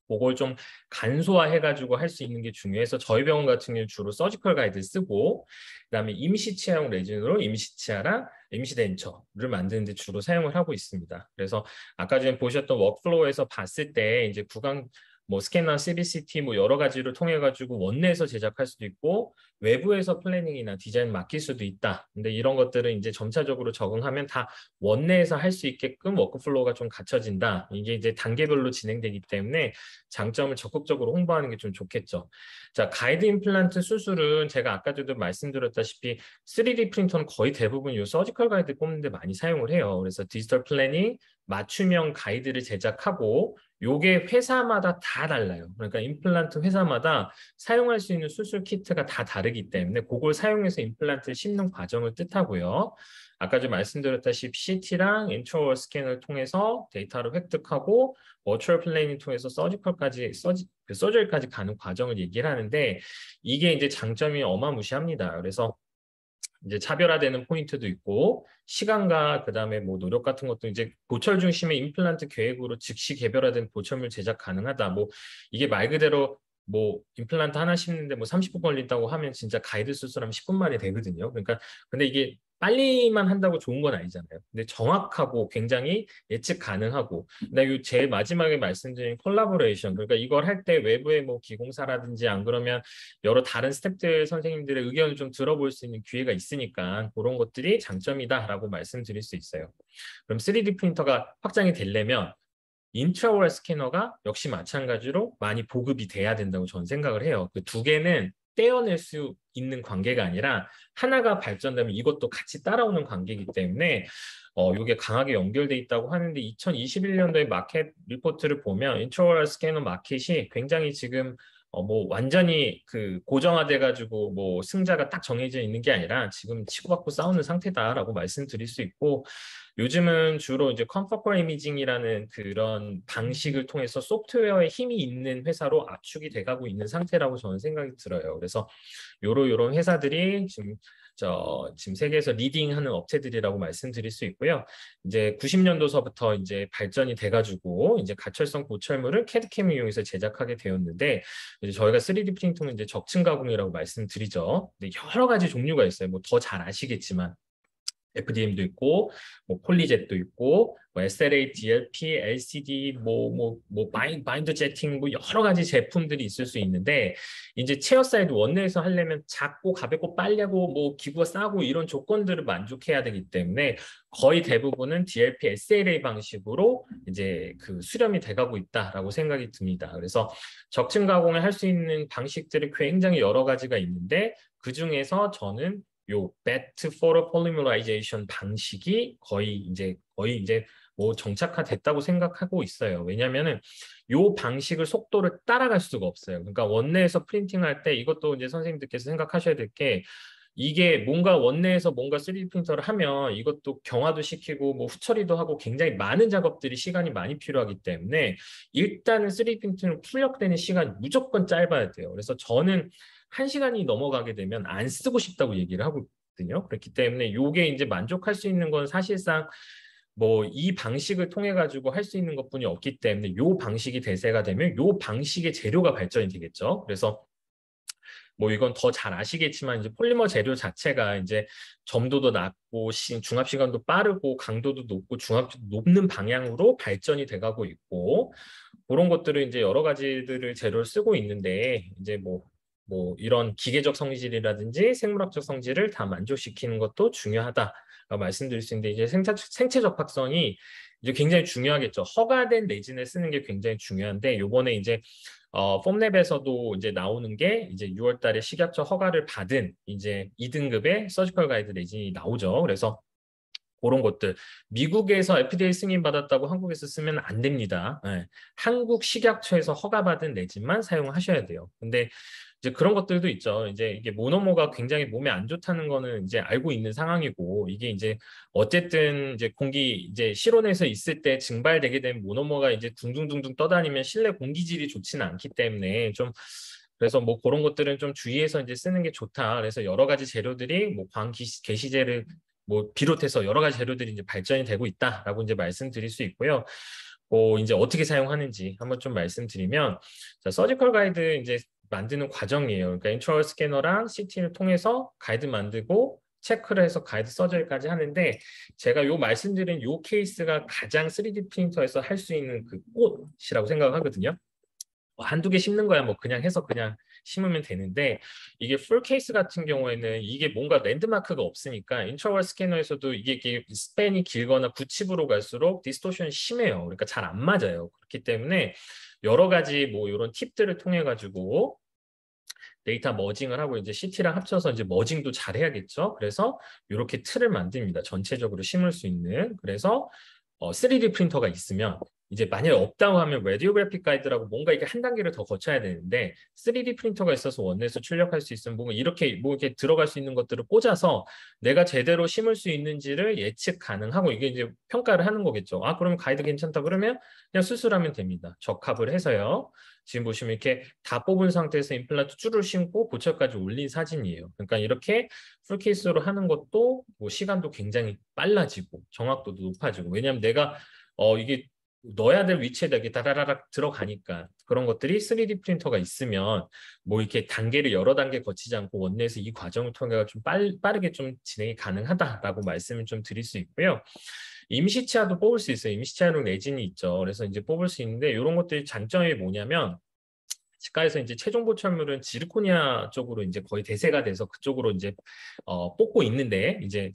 Speaker 4: 그걸 좀 간소화해가지고 할 수 있는 게 중요해서 저희 병원 같은 경우는 주로 서지컬 가이드 쓰고 그다음에 임시 치아용 레진으로 임시 치아랑 임시 덴처를 만드는 데 주로 사용을 하고 있습니다. 그래서 아까 전에 보셨던 워크플로우에서 봤을 때 이제 구강 뭐 스캐너, CBCT 뭐 여러 가지를 통해 가지고 원내에서 제작할 수도 있고 외부에서 플래닝이나 디자인 맡길 수도 있다. 근데 이런 것들은 이제 점차적으로 적응하면 다 원내에서 할 수 있게끔 워크플로우가 좀 갖춰진다. 이게 이제 단계별로 진행되기 때문에 장점을 적극적으로 홍보하는 게 좀 좋겠죠. 자, 가이드 임플란트 수술은 제가 아까도 말씀드렸다시피 3D 프린터는 거의 대부분 이 서지컬 가이드 뽑는데 많이 사용을 해요. 그래서 디지털 플래닝, 맞춤형 가이드를 제작하고 요게 회사마다 다 달라요. 그러니까 임플란트 회사마다 사용할 수 있는 수술 키트가 다 다르기 때문에 그걸 사용해서 임플란트를 심는 과정을 뜻하고요. 아까 좀 말씀드렸다시피 CT랑 인트라오럴 스캐너를 통해서 데이터를 획득하고 버추얼 플래닝 통해서 서저리까지 가는 과정을 얘기를 하는데 이게 이제 장점이 어마무시합니다. 그래서 이제 차별화되는 포인트도 있고 시간과 그다음에 뭐 노력 같은 것도 이제 보철 중심의 임플란트 계획으로 즉시 개별화된 보철물 제작 가능하다. 뭐 이게 말 그대로 뭐 임플란트 하나 심는데 뭐 30분 걸린다고 하면 진짜 가이드 수술하면 10분 만에 되거든요. 그러니까 근데 이게 빨리만 한다고 좋은 건 아니잖아요. 근데 정확하고 굉장히 예측 가능하고 근데 제일 마지막에 말씀드린 콜라보레이션 그러니까 이걸 할 때 외부의 뭐 기공사라든지 안 그러면 여러 다른 스태프들 선생님들의 의견을 좀 들어볼 수 있는 기회가 있으니까 그런 것들이 장점이다라고 말씀드릴 수 있어요. 그럼 3D 프린터가 확장이 되려면 인트라오럴 스캐너가 역시 마찬가지로 많이 보급이 돼야 된다고 저는 생각을 해요. 그 두 개는 떼어낼 수 있는 관계가 아니라 하나가 발전되면 이것도 같이 따라오는 관계이기 때문에 이게 강하게 연결돼 있다고 하는데 2021년도의 마켓 리포트를 보면 인트라오럴 스캐너 마켓이 굉장히 지금 뭐 완전히 그 고정화돼 가지고 뭐 승자가 딱 정해져 있는 게 아니라 지금 치고받고 싸우는 상태다라고 말씀드릴 수 있고, 요즘은 주로 이제 컴포컬 이미징이라는 그런 방식을 통해서 소프트웨어에 힘이 있는 회사로 압축이 돼가고 있는 상태라고 저는 생각이 들어요. 그래서 요런 회사들이 지금 세계에서 리딩하는 업체들이라고 말씀드릴 수 있고요. 이제 90년도서부터 이제 발전이 돼가지고 이제 가철성 고철물을 CAD/CAM을 이용해서 제작하게 되었는데, 이제 저희가 3D 프린팅은 이제 적층 가공이라고 말씀드리죠. 근데 여러 가지 종류가 있어요. 뭐 더 잘 아시겠지만 FDM도 있고, 뭐 폴리젯도 있고, 뭐 SLA, DLP, LCD, 바인더 제팅, 뭐 여러 가지 제품들이 있을 수 있는데, 이제 체어사이드 원내에서 하려면 작고 가볍고 빨리하고 뭐 기구가 싸고 이런 조건들을 만족해야 되기 때문에 거의 대부분은 DLP, SLA 방식으로 이제 그 수렴이 돼가고 있다라고 생각이 듭니다. 그래서 적층 가공을 할 수 있는 방식들이 굉장히 여러 가지가 있는데, 그 중에서 저는 요 BET Photopolymerization 방식이 거의 이제 뭐 정착화됐다고 생각하고 있어요. 왜냐하면은 요 방식을 속도를 따라갈 수가 없어요. 그러니까 원내에서 프린팅할 때 이것도 이제 선생님들께서 생각하셔야 될 게, 이게 뭔가 원내에서 뭔가 3D 프린터를 하면 이것도 경화도 시키고 뭐 후처리도 하고 굉장히 많은 작업들이 시간이 많이 필요하기 때문에 일단은 3D 프린팅을 출력되는 시간이 무조건 짧아야 돼요. 그래서 저는 1시간이 넘어가게 되면 안 쓰고 싶다고 얘기를 하거든요. 그렇기 때문에 이게 이제 만족할 수 있는 건 사실상 뭐 이 방식을 통해 가지고 할 수 있는 것뿐이 없기 때문에, 이 방식이 대세가 되면 이 방식의 재료가 발전이 되겠죠. 그래서 뭐 이건 더 잘 아시겠지만 이제 폴리머 재료 자체가 이제 점도도 낮고 중압 시간도 빠르고 강도도 높고 중압도 높는 방향으로 발전이 돼가고 있고, 그런 것들을 이제 여러 가지들을 재료를 쓰고 있는데, 이제 뭐 이런 기계적 성질이라든지 생물학적 성질을 다 만족시키는 것도 중요하다라고 말씀드릴 수 있는데, 이제 생체 접합성이 이제 굉장히 중요하겠죠. 허가된 레진을 쓰는 게 굉장히 중요한데, 요번에 이제 폼랩에서도 이제 나오는 게 이제 6월 달에 식약처 허가를 받은 이제 2등급의 서지컬 가이드 레진이 나오죠. 그래서 그런 것들, 미국에서 FDA 승인 받았다고 한국에서 쓰면 안 됩니다. 네. 한국 식약처에서 허가받은 레진만 사용하셔야 돼요. 근데 이제 그런 것들도 있죠. 이제 이게 모노모가 굉장히 몸에 안 좋다는 거는 이제 알고 있는 상황이고, 이게 이제 어쨌든 이제 공기 이제 실온에서 있을 때 증발되게 된 모노모가 이제 둥둥둥둥 떠다니면 실내 공기질이 좋지는 않기 때문에 좀, 그래서 뭐 그런 것들은 좀 주의해서 이제 쓰는 게 좋다. 그래서 여러 가지 재료들이 뭐 광 게시제를 뭐 비롯해서 여러 가지 재료들이 이제 발전이 되고 있다라고 이제 말씀드릴 수 있고요. 이제 어떻게 사용하는지 한번 좀 말씀드리면, 자, 서지컬 가이드 이제 만드는 과정이에요. 그러니까 인트라올 스캐너랑 CT를 통해서 가이드 만들고 체크를 해서 가이드 서저리까지 하는데, 제가 요 말씀드린 요 케이스가 가장 3D 프린터에서 할 수 있는 그 꽃이라고 생각하거든요. 한두 개 심는 거야 뭐 그냥 해서 그냥 심으면 되는데, 이게 풀 케이스 같은 경우에는 이게 뭔가 랜드마크가 없으니까 인트라월 스캐너에서도 이게 스팬이 길거나 구칩으로 갈수록 디스토션이 심해요. 그러니까 잘 안 맞아요. 그렇기 때문에 여러 가지 뭐 이런 팁들을 통해 가지고 데이터 머징을 하고 이제 CT랑 합쳐서 이제 머징도 잘 해야겠죠. 그래서 이렇게 틀을 만듭니다. 전체적으로 심을 수 있는. 그래서 3D 프린터가 있으면, 이제 만약에 없다고 하면 레디오그래픽 가이드라고 뭔가 이게 한 단계를 더 거쳐야 되는데, 3D 프린터가 있어서 원내에서 출력할 수 있으면 뭔가 이렇게 들어갈 수 있는 것들을 꽂아서 내가 제대로 심을 수 있는지를 예측 가능하고, 이게 이제 평가를 하는 거겠죠. 아, 그러면 가이드 괜찮다 그러면 그냥 수술하면 됩니다. 적합을 해서요. 지금 보시면 이렇게 다 뽑은 상태에서 임플란트 줄을 심고 고철까지 올린 사진이에요. 그러니까 이렇게 풀케이스로 하는 것도 뭐 시간도 굉장히 빨라지고 정확도도 높아지고, 왜냐하면 내가 이게 넣어야 될 위치에다 이렇게 다다다닥 들어가니까. 그런 것들이 3D 프린터가 있으면 뭐 이렇게 단계를 여러 단계 거치지 않고 원내에서 이 과정을 통해 좀 빠르게 좀 진행이 가능하다라고 말씀을 좀 드릴 수 있고요. 임시치아도 뽑을 수 있어요. 임시치아용 레진이 있죠. 그래서 이제 뽑을 수 있는데, 이런 것들이 장점이 뭐냐면, 치과에서 이제 최종 보철물은 지르코니아 쪽으로 이제 거의 대세가 돼서 그쪽으로 이제 뽑고 있는데, 이제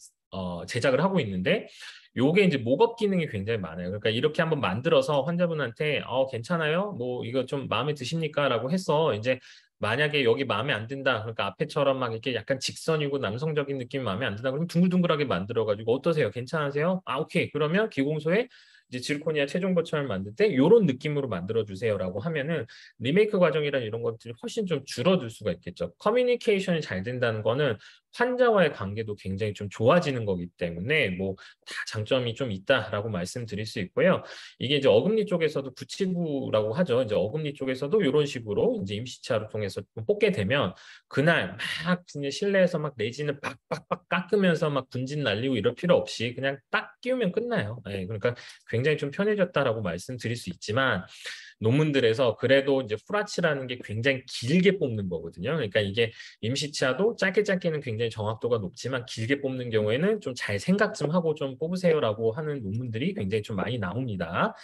Speaker 4: 제작을 하고 있는데, 요게 이제 목업 기능이 굉장히 많아요. 그러니까 이렇게 한번 만들어서 환자분한테 괜찮아요? 뭐 이거 좀 마음에 드십니까? 라고 해서, 이제 만약에 여기 마음에 안 든다. 그러니까 앞에처럼 막 이렇게 약간 직선이고 남성적인 느낌이 마음에 안 든다. 그러면 둥글둥글하게 만들어가지고 어떠세요? 괜찮으세요? 아, 오케이. 그러면 기공소에 이제 지르코니아 최종 버전을 만들 때 이런 느낌으로 만들어 주세요라고 하면은 리메이크 과정이란 이런 것들이 훨씬 좀 줄어들 수가 있겠죠. 커뮤니케이션이 잘 된다는 거는 환자와의 관계도 굉장히 좀 좋아지는 거기 때문에 뭐 다 장점이 좀 있다라고 말씀드릴 수 있고요. 이게 이제 어금니 쪽에서도 구치구라고 하죠. 이제 어금니 쪽에서도 이런 식으로 이제 임시치아를 통해서 뽑게 되면 그날 막 이제 실내에서 막 레진을 빡빡빡 깎으면서 막 분진 날리고 이럴 필요 없이 그냥 딱 끼우면 끝나요. 예, 그러니까 굉장히 좀 편해졌다라고 말씀드릴 수 있지만 논문들에서 그래도 이제 후라치라는 게 굉장히 길게 뽑는 거거든요. 그러니까 이게 임시치아도 짧게 짧게는 굉장히 정확도가 높지만 길게 뽑는 경우에는 좀 잘 생각 좀 하고 좀 뽑으세요라고 하는 논문들이 굉장히 좀 많이 나옵니다.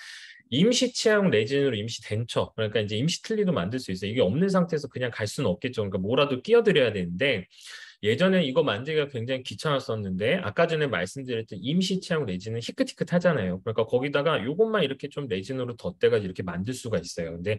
Speaker 4: 임시 치아용 레진으로 임시 덴처, 그러니까 이제 임시 틀니도 만들 수 있어요. 이게 없는 상태에서 그냥 갈 수는 없겠죠. 그러니까 뭐라도 끼워드려야 되는데 예전에 이거 만들기가 굉장히 귀찮았었는데 아까 전에 말씀드렸던 임시 치아용 레진은 희끗희끗하잖아요. 그러니까 거기다가 이것만 이렇게 좀 레진으로 덧대가 이렇게 만들 수가 있어요. 근데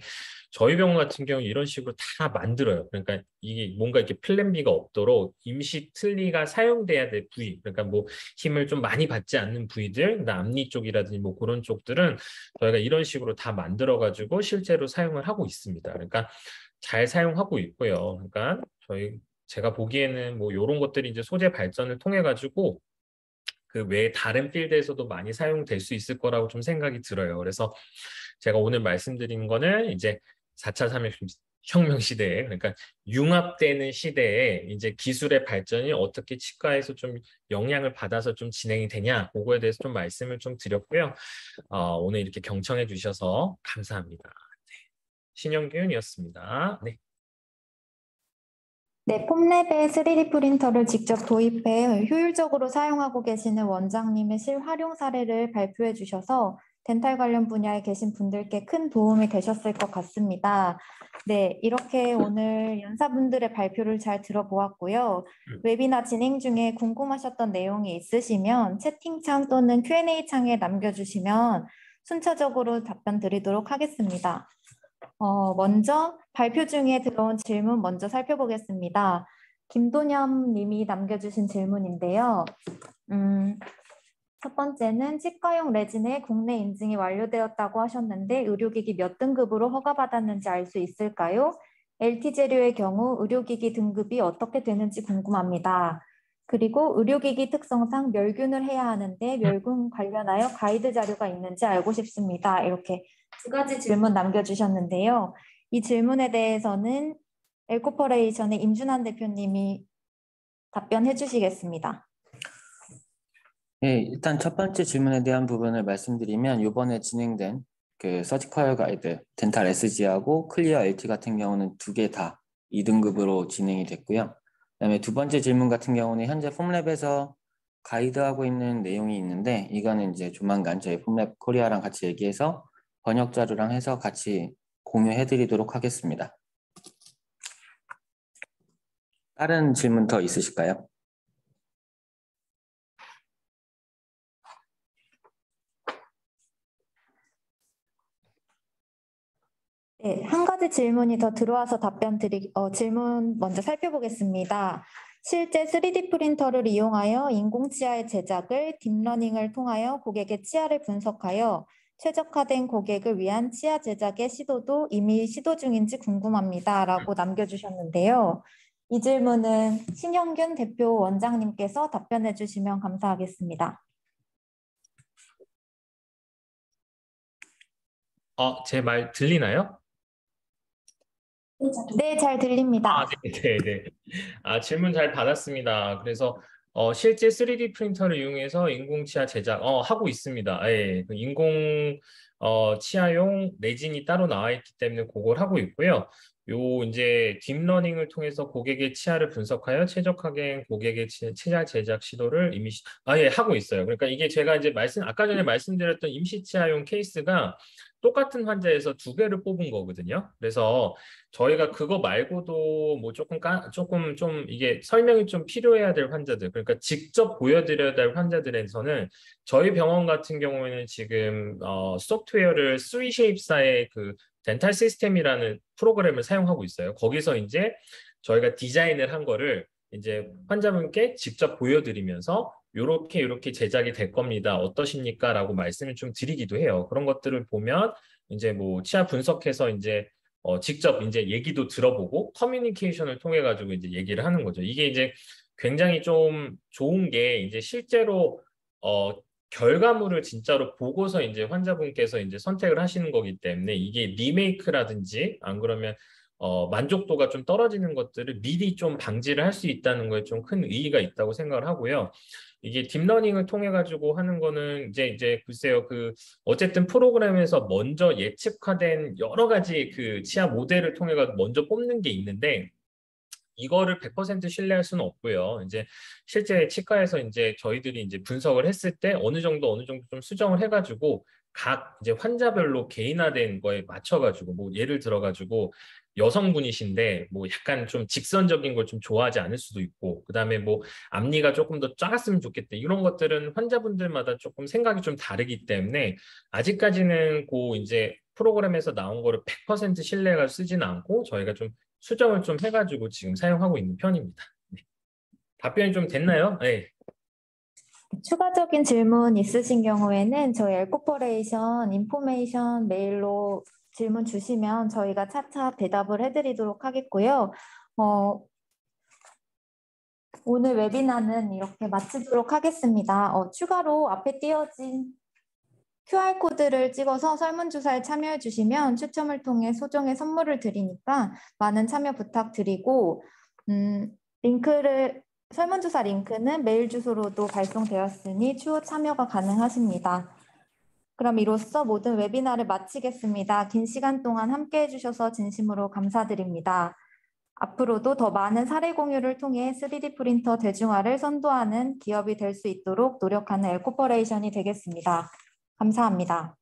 Speaker 4: 저희 병원 같은 경우 이런 식으로 다 만들어요. 그러니까 이게 뭔가 이렇게 플랜 B가 없도록 임시 틀니가 사용돼야 될 부위, 그러니까 뭐 힘을 좀 많이 받지 않는 부위들, 앞니 쪽이라든지 뭐 그런 쪽들은 저희가 이런 식으로 다 만들어가지고 실제로 사용을 하고 있습니다. 그러니까 잘 사용하고 있고요. 그러니까 제가 보기에는 뭐 이런 것들이 이제 소재 발전을 통해 가지고 그 외에 다른 필드에서도 많이 사용될 수 있을 거라고 좀 생각이 들어요. 그래서 제가 오늘 말씀드린 거는 이제 4차 산업혁명 시대에, 그러니까 융합되는 시대에 이제 기술의 발전이 어떻게 치과에서 좀 영향을 받아서 좀 진행이 되냐, 그거에 대해서 좀 말씀을 좀 드렸고요. 오늘 이렇게 경청해 주셔서 감사합니다. 네. 신영균이었습니다. 네.
Speaker 1: 네, 폼랩에 3D 프린터를 직접 도입해 효율적으로 사용하고 계시는 원장님의 실활용 사례를 발표해 주셔서 덴탈 관련 분야에 계신 분들께 큰 도움이 되셨을 것 같습니다. 네, 이렇게 오늘 연사분들의 발표를 잘 들어보았고요. 웨비나 진행 중에 궁금하셨던 내용이 있으시면 채팅창 또는 Q&A 창에 남겨주시면 순차적으로 답변 드리도록 하겠습니다. 먼저 발표 중에 들어온 질문 먼저 살펴보겠습니다. 김도념 님이 남겨주신 질문인데요. 첫 번째는 치과용 레진의 국내 인증이 완료되었다고 하셨는데 의료기기 몇 등급으로 허가받았는지 알 수 있을까요? LT 재료의 경우 의료기기 등급이 어떻게 되는지 궁금합니다. 그리고 의료기기 특성상 멸균을 해야 하는데 멸균 관련하여 가이드 자료가 있는지 알고 싶습니다. 이렇게 두 가지 질문 남겨주셨는데요. 이 질문에 대해서는 엘코퍼레이션의 임준환 대표님이 답변해 주시겠습니다.
Speaker 2: 네, 일단 첫 번째 질문에 대한 부분을 말씀드리면 이번에 진행된 그 서지컬 가이드 덴탈 SG하고 클리어 LT 같은 경우는 두 개 다 2등급으로 진행이 됐고요. 그다음에 두 번째 질문 같은 경우는 현재 폼랩에서 가이드하고 있는 내용이 있는데 이거는 이제 조만간 저희 폼랩 코리아랑 같이 얘기해서 번역 자료랑 해서 같이 공유해 드리도록 하겠습니다. 다른 질문 더 있으실까요?
Speaker 1: 네, 한 가지 질문이 더 들어와서 질문 먼저 살펴보겠습니다. 실제 3D 프린터를 이용하여 인공치아의 제작을 딥러닝을 통하여 고객의 치아를 분석하여 최적화된 고객을 위한 치아 제작의 시도도 이미 시도 중인지 궁금합니다. 라고 남겨주셨는데요. 이 질문은 신영균 대표 원장님께서 답변해 주시면 감사하겠습니다.
Speaker 4: 제 말 들리나요?
Speaker 1: 네, 잘 들립니다.
Speaker 4: 네. 질문 잘 받았습니다. 그래서 실제 3D 프린터를 이용해서 인공치아 제작 하고 있습니다. 예, 그 인공 치아용 레진이 따로 나와 있기 때문에 그걸 하고 있고요. 요 이제 딥러닝을 통해서 고객의 치아를 분석하여 최적화된 고객의 치아 제작 시도를 이미 하고 있어요. 그러니까 이게 제가 이제 아까 전에 말씀드렸던 임시 치아용 케이스가 똑같은 환자에서 두 개를 뽑은 거거든요. 그래서 저희가 그거 말고도 뭐 조금 좀 이게 설명이 좀 필요해야 될 환자들, 그러니까 직접 보여드려야 될 환자들에서는 저희 병원 같은 경우에는 지금 소프트웨어를 3쉐입사의 그 덴탈 시스템이라는 프로그램을 사용하고 있어요. 거기서 이제 저희가 디자인을 한 거를 이제 환자분께 직접 보여드리면서 요렇게 제작이 될 겁니다. 어떠십니까? 라고 말씀을 좀 드리기도 해요. 그런 것들을 보면 이제 뭐 치아 분석해서 이제 직접 이제 얘기도 들어보고 커뮤니케이션을 통해 가지고 이제 얘기를 하는 거죠. 이게 이제 굉장히 좀 좋은 게 이제 실제로 결과물을 진짜로 보고서 이제 환자분께서 이제 선택을 하시는 거기 때문에 이게 리메이크라든지 안 그러면 만족도가 좀 떨어지는 것들을 미리 좀 방지를 할 수 있다는 거에 좀 큰 의의가 있다고 생각을 하고요. 이게 딥러닝을 통해 가지고 하는 거는 이제 글쎄요 그 어쨌든 프로그램에서 먼저 예측화된 여러 가지 그 치아 모델을 통해 가지고 먼저 뽑는 게 있는데 이거를 100% 신뢰할 수는 없고요. 이제 실제 치과에서 이제 저희들이 이제 분석을 했을 때 어느 정도 좀 수정을 해가지고 각 이제 환자별로 개인화된 거에 맞춰가지고 뭐 예를 들어가지고 여성분이신데 뭐 약간 좀 직선적인 걸 좀 좋아하지 않을 수도 있고 그다음에 뭐 앞니가 조금 더 작았으면 좋겠다 이런 것들은 환자분들마다 조금 생각이 좀 다르기 때문에 아직까지는 그 이제 프로그램에서 나온 거를 100% 신뢰가 쓰지는 않고 저희가 좀 수정을 좀 해가지고 지금 사용하고 있는 편입니다. 네. 답변이 좀 됐나요? 네.
Speaker 1: 추가적인 질문 있으신 경우에는 저희 엘코퍼레이션 인포메이션 메일로 질문 주시면 저희가 차차 대답을 해드리도록 하겠고요. 오늘 웨비나는 이렇게 마치도록 하겠습니다. 추가로 앞에 띄어진 QR코드를 찍어서 설문조사에 참여해 주시면 추첨을 통해 소정의 선물을 드리니까 많은 참여 부탁드리고 설문조사 링크는 메일 주소로도 발송되었으니 추후 참여가 가능하십니다. 그럼 이로써 모든 웨비나를 마치겠습니다. 긴 시간 동안 함께해 주셔서 진심으로 감사드립니다. 앞으로도 더 많은 사례 공유를 통해 3D 프린터 대중화를 선도하는 기업이 될 수 있도록 노력하는 엘코퍼레이션이 되겠습니다. 감사합니다.